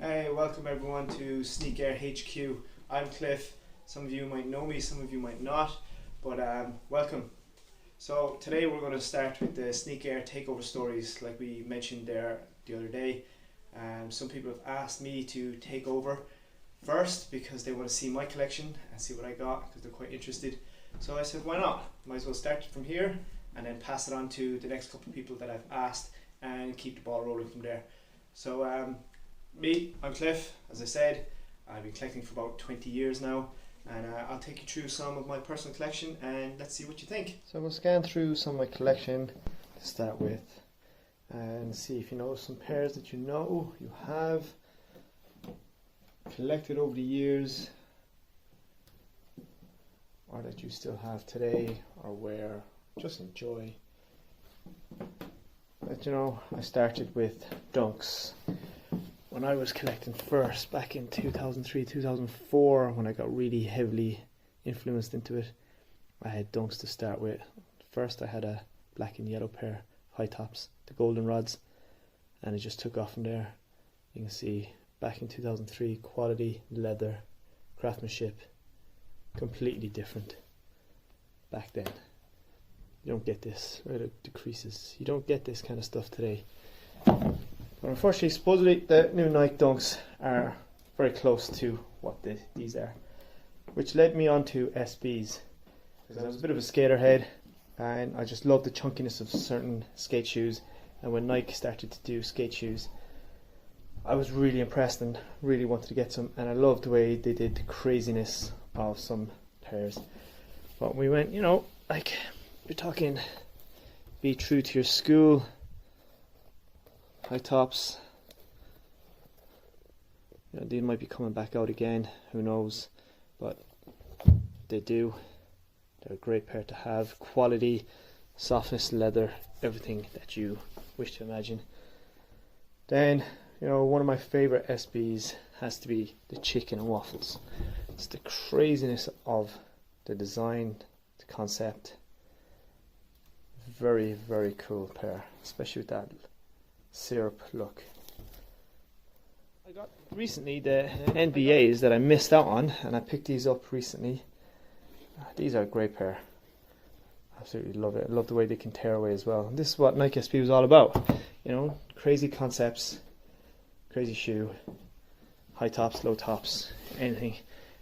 Hey, welcome everyone to Sneak Air HQ. I'm Cliff. Some of you might know me, some of you might not, but welcome. So today we're going to start with the Sneak Air Takeover Stories, like we mentioned there the other day. Some people have asked me to take over first because they want to see my collection and see what I got because they're quite interested. So I said, why not? Might as well start from here and then pass it on to the next couple of people that I've asked and keep the ball rolling from there. So I'm Cliff, as I said. I've been collecting for about 20 years now, and I'll take you through some of my personal collection and let's see what you think. So we'll scan through some of my collection to start with and see if you know some pairs that you have collected over the years or that you still have today or wear, just enjoy. But I started with Dunks. When I was collecting first, back in 2003, 2004, when I got really heavily influenced into it, I had Dunks to start with. First I had a black and yellow pair, high tops, the golden rods, and it just took off from there. You can see back in 2003, quality, leather, craftsmanship, completely different back then. You don't get this, right? It decreases. You don't get this kind of stuff today. But unfortunately, supposedly the new Nike Dunks are very close to what these are, which led me on to SBs, because I was a bit of a skater head and I just loved the chunkiness of certain skate shoes. And when Nike started to do skate shoes, I was really impressed and really wanted to get some, and I loved the way they did the craziness of some pairs. But we went, like, you're talking, be true to your school, high tops. They might be coming back out again, who knows, but they do. They're a great pair to have. Quality, softness, leather, everything that you wish to imagine. Then, one of my favorite SBs has to be the chicken and waffles. It's the craziness of the design, the concept. Very, very cool pair, especially with that syrup look. I got recently the NBAs that I missed out on, and I picked these up recently. These are a great pair. Absolutely love it. I love the way they can tear away as well. And this is what Nike SB was all about. Crazy concepts, crazy shoe, high tops, low tops, anything.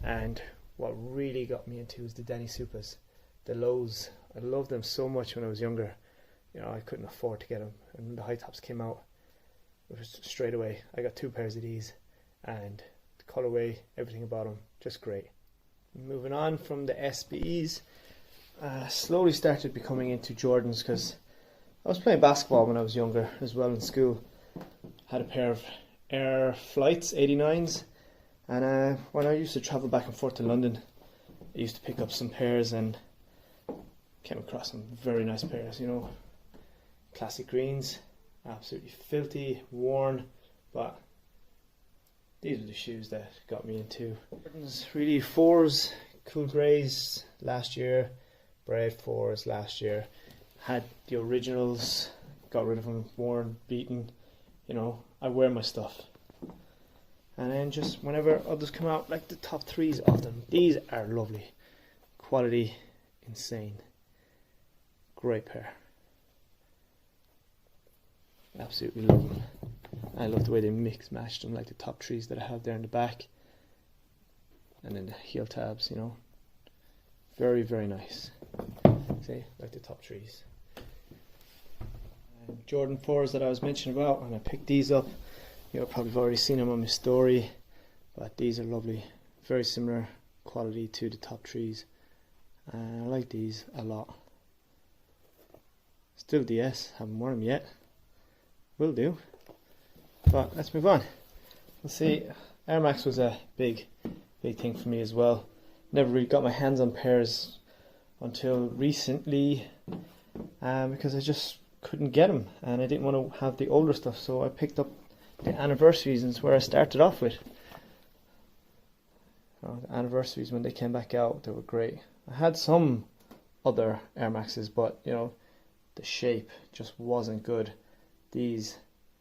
And what really got me into is the Danny Supas, the lows. I loved them so much when I was younger. I couldn't afford to get them, and when the high tops came out, it was straight away. I got 2 pairs of these, and the colorway, everything about them, just great. Moving on from the SBs, slowly started becoming into Jordans because I was playing basketball when I was younger as well in school. Had a pair of Air Flights 89s, and when I used to travel back and forth to London, I used to pick up some pairs and came across some very nice pairs, classic greens, absolutely filthy, worn, but these were the shoes that got me into really 4s, cool greys last year, Brave 4s last year. Had the originals, got rid of them, worn, beaten. I wear my stuff. And then just whenever others come out, like the top 3s of them, these are lovely, quality, insane, great pair. Absolutely love them. I love the way they mix matched them, like the top 3s that I have there in the back, and then the heel tabs. Very, very nice. See, like the top 3s. And Jordan 4s that I was mentioning about, and I picked these up. You've probably already seen them on my story, but these are lovely. Very similar quality to the top 3s. I like these a lot. Still DS, haven't worn them yet. Will do. But let's move on. Let's see, Air Max was a big thing for me as well. Never really got my hands on pairs until recently, because I just couldn't get them, and I didn't want to have the older stuff, so I picked up the anniversaries, and it's where I started off with. The anniversaries, when they came back out, they were great. I had some other Air Maxes, but the shape just wasn't good. These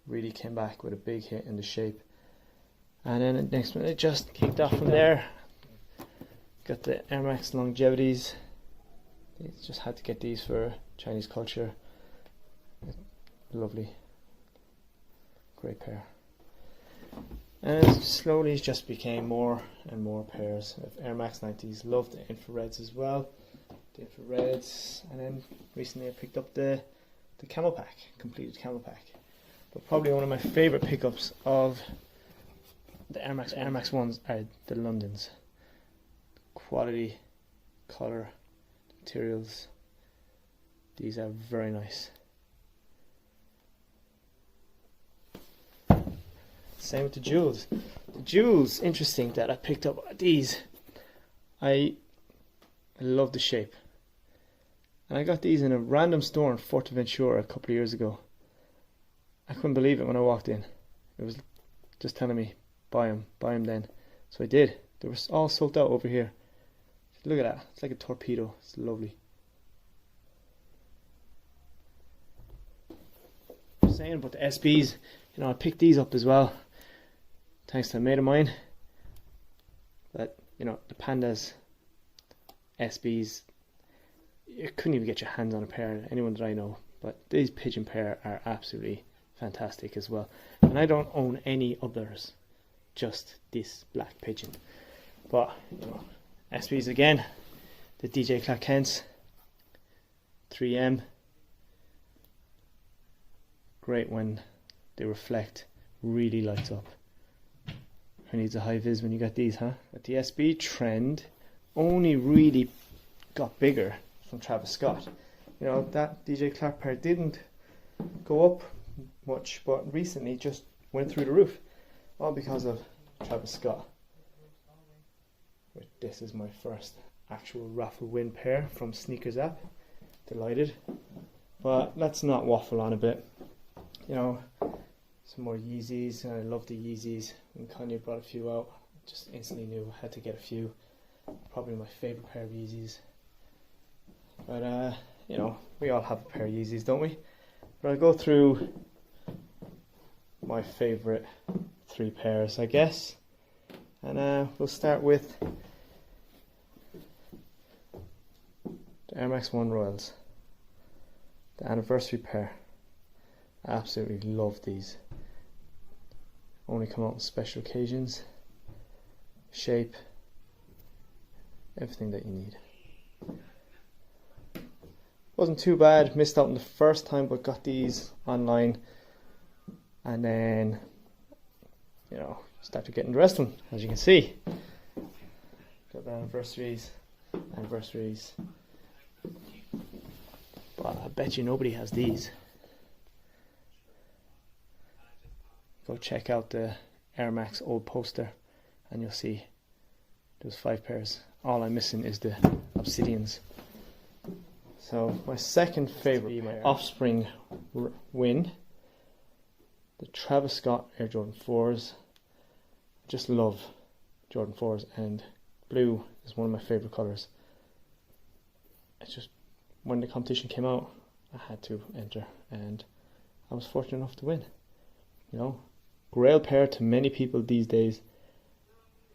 really came back with a big hit in the shape. And then next one, it just kicked off from there. Got the Air Max Longevities. Just had to get these for Chinese culture. Lovely, great pair. And slowly it just became more and more pairs of Air Max 90s. Love the infrareds as well. The infrareds, and then recently I picked up the camel pack, completed camel pack. But probably one of my favourite pickups of the Air Max ones are the Londons. Quality, colour, materials. These are very nice. Same with the jewels. The jewels, interesting that I picked up these. I love the shape. And I got these in a random store in Fuerteventura a couple of years ago. I couldn't believe it when I walked in. It was just telling me, buy them then. So I did. They were all sold out over here. Look at that. It's like a torpedo. It's lovely. Saying about the SBs, you know, I picked these up as well, thanks to a mate of mine. But you know, the Pandas SBs, you couldn't even get your hands on a pair, anyone that I know. But these pigeon pair are absolutely fantastic as well. And I don't own any others, just this black pigeon. But you know, SBs again, the DJ Clark Kents 3M. Great when they reflect, really lights up. Who needs a high vis when you got these, huh? But the SB trend only really got bigger from Travis Scott. You know, that DJ Clark pair didn't go up much, but recently just went through the roof. All because of Travis Scott. This is my first actual raffle win pair from Sneakers app. Delighted. But let's not waffle on a bit. You know, some more Yeezys. I love the Yeezys. When Kanye brought a few out, just instantly knew I had to get a few. Probably my favourite pair of Yeezys. But you know, we all have a pair of Yeezys, don't we? But I'll go through my favourite 3 pairs, I guess. And we'll start with the Air Max 1 Royals. The anniversary pair. Absolutely love these. Only come out on special occasions. Shape. Everything that you need. Wasn't too bad. Missed out on the first time, but got these online. And then, you know, started getting the rest of them, as you can see. Got the anniversaries. But I bet you nobody has these. Go check out the Air Max old poster and you'll see there's 5 pairs. All I'm missing is the Obsidians. So my second favourite, my Offspring win, the Travis Scott Air Jordan 4s. Just love Jordan 4s, and blue is one of my favourite colours. It's just, when the competition came out, I had to enter and I was fortunate enough to win. You know, grail pair to many people these days.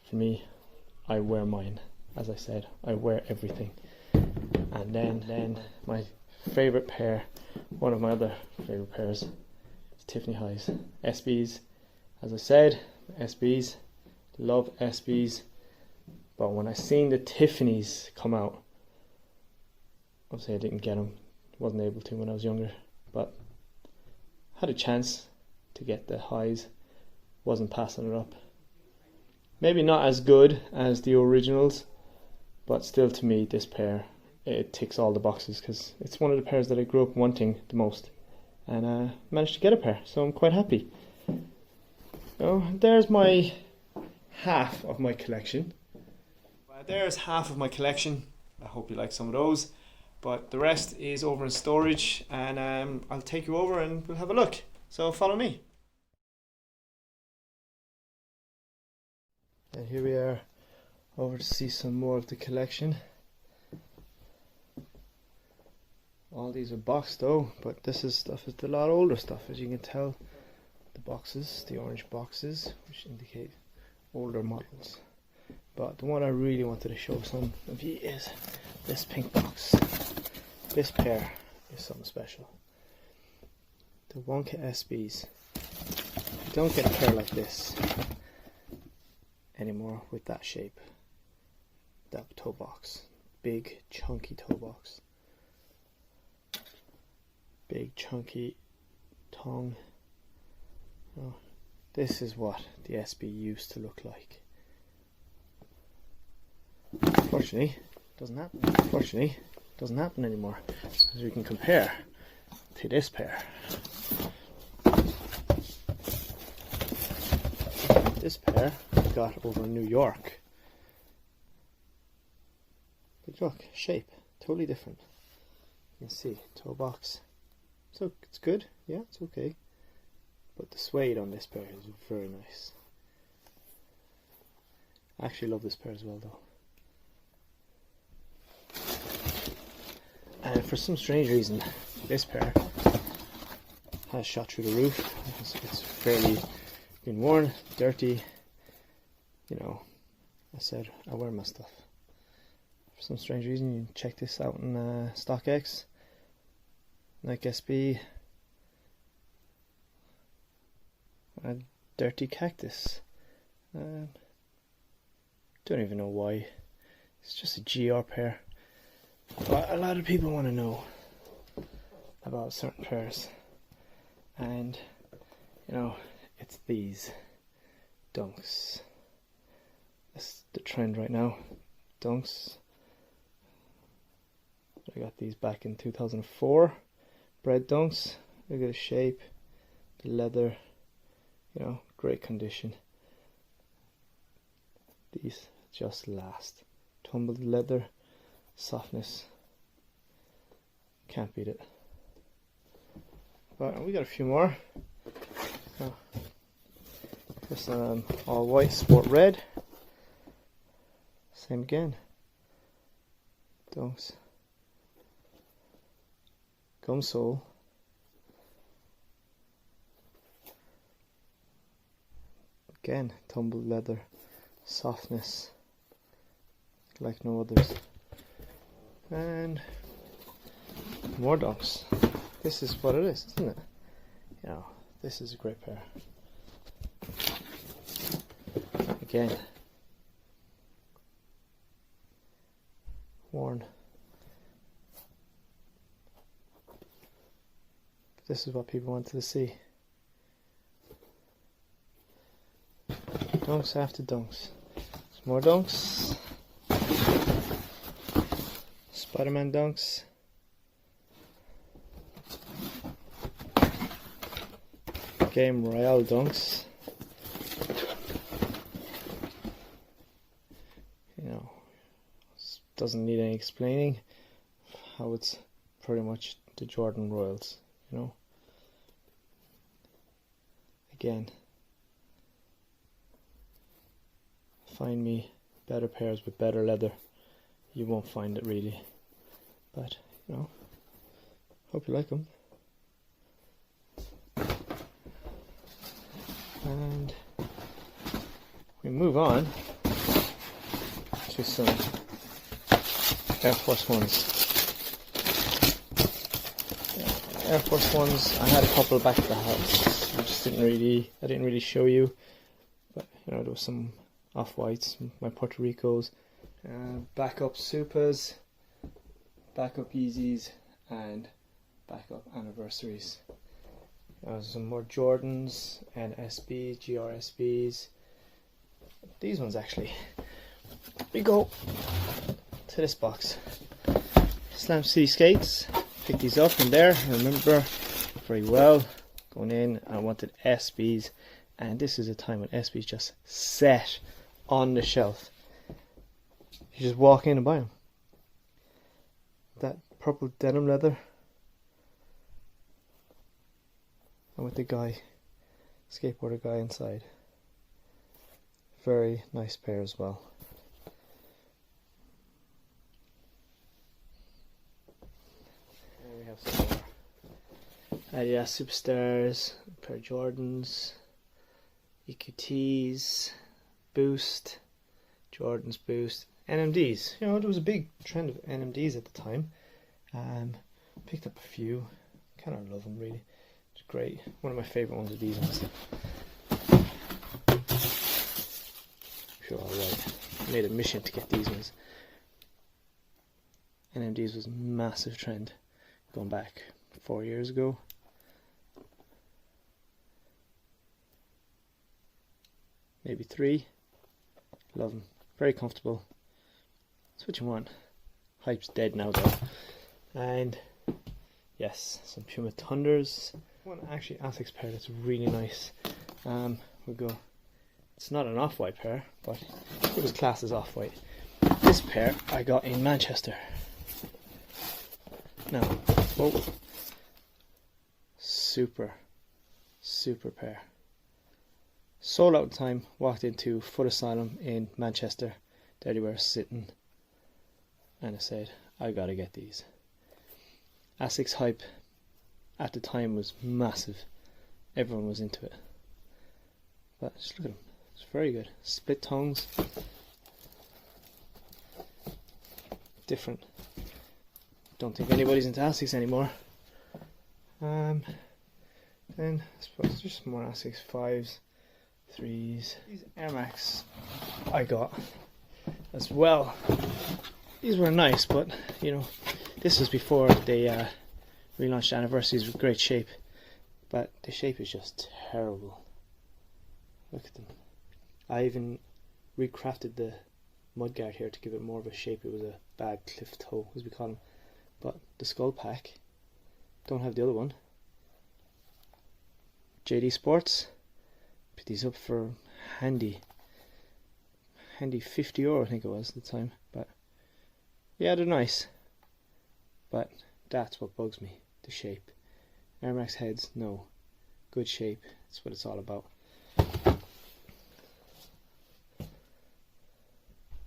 For me, I wear mine. As I said, I wear everything. And then my favourite pair, one of my other favourite pairs, is Tiffany Highs. SBs, as I said, SBs, love SBs. But when I seen the Tiffany's come out, obviously I didn't get them, wasn't able to when I was younger, but had a chance to get the Highs, wasn't passing it up. Maybe not as good as the originals, but still to me this pair, it ticks all the boxes because it's one of the pairs that I grew up wanting the most, and managed to get a pair, so I'm quite happy. So there's my half of my collection. There's half of my collection. I hope you like some of those, but the rest is over in storage, and I'll take you over and we'll have a look. So follow me. And here we are, over to see some more of the collection. All these are boxed though, but this is a lot older stuff, as you can tell. The boxes, the orange boxes, which indicate older models. But the one I really wanted to show some of you is this pink box. This pair is something special. The Wonka SBs. You don't get a pair like this anymore with that shape. That toe box. Big chunky toe box. Big chunky tongue. Oh, this is what the SB used to look like. Unfortunately, doesn't happen anymore. As we can compare to this pair. This pair I got over in New York. But look, shape, totally different. You can see, toe box. So it's good, yeah, it's okay. But the suede on this pair is very nice. I actually love this pair as well though. And for some strange reason, this pair has shot through the roof. It's fairly been worn, dirty. You know, I said I wear my stuff. For some strange reason, you can check this out in StockX, Nike SB. A dirty cactus. Don't even know why. It's just a GR pair. But a lot of people want to know about certain pairs, and you know, it's these dunks. That's the trend right now. Dunks. I got these back in 2004. Bread dunks. Look at the shape, the leather. You know, great condition. These just last. Tumbled leather. Softness, can't beat it. But we got a few more. This all white sport red. Same again. Dunks. Gum sole. Again, tumbled leather, softness like no others. And more dunks. This is what it is, isn't it? You know, this is a great pair. Again, worn. This is what people wanted to see. Dunks after dunks. Some more dunks. Spider-Man dunks. Game Royale dunks. You know, doesn't need any explaining how it's pretty much the Jordan Royals, you know. Again, find me better pairs with better leather. You won't find it really. But, you know, hope you like them. And we move on to some Air Force Ones. Air Force Ones, I had a couple back at the house. I didn't really show you. But, you know, there was some off-whites, my Puerto Ricos, backup Supas, backup Yeezys, and backup Anniversaries. Some more Jordans and SBs, GRSBs. These ones actually. We go to this box. Slam City Skates. Picked these up from there. I remember very well going in. I wanted SBs, and this is a time when SBs just set on the shelf. You just walk in and buy them. That purple denim leather, and with the guy, skateboarder guy inside. Very nice pair as well. And we have some more Adidas Superstars, a pair of Jordans, EQTs, Boost, Jordan's Boost, NMDs. You know, there was a big trend of NMDs at the time. Picked up a few. Kind of love them, really. It's great. One of my favourite ones are these ones. Sure, alright. Made a mission to get these ones. NMDs was a massive trend going back 4 years ago. Maybe 3. Love them. Very comfortable. That's what you want. Hype's dead now though. And yes, some Puma Thunders. One actually Asics pair that's really nice. We'll go. It's not an off-white pair, but it was classed as off-white. This pair I got in Manchester. Now, whoa. Super pair. Sold out time, walked into Foot Asylum in Manchester. There they were sitting. And I said, I gotta get these. Asics hype at the time was massive. Everyone was into it. But just look at them. It's very good. Split tongues. Different. Don't think anybody's into Asics anymore. Then I suppose there's some more Asics 5s, 3s. These Air Max I got as well. These were nice, but you know, this was before they relaunched Anniversaries with great shape. But the shape is just terrible. Look at them. I even recrafted the mudguard here to give it more of a shape. It was a bad cliff toe, as we call them. But the skull pack, don't have the other one. JD Sports, put these up for handy €50 I think it was at the time. But yeah, they're nice. But that's what bugs me, the shape. Air Max heads, no. Good shape, that's what it's all about.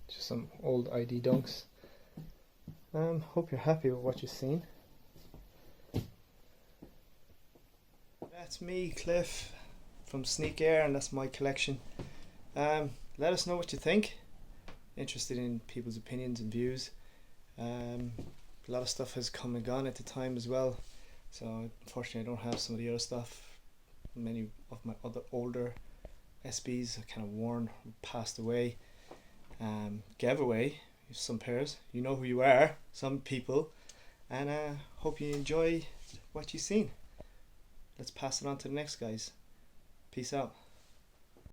Just some old ID dunks. Hope you're happy with what you've seen. That's me, Cliff, from Sneak Air, and that's my collection. Let us know what you think. Interested in people's opinions and views. A lot of stuff has come and gone at the time as well, so unfortunately I don't have some of the other stuff. Many of my other older SBs are kind of worn, passed away. Gave away some pairs. You know who you are, some people, and hope you enjoy what you've seen. Let's pass it on to the next guys. Peace out.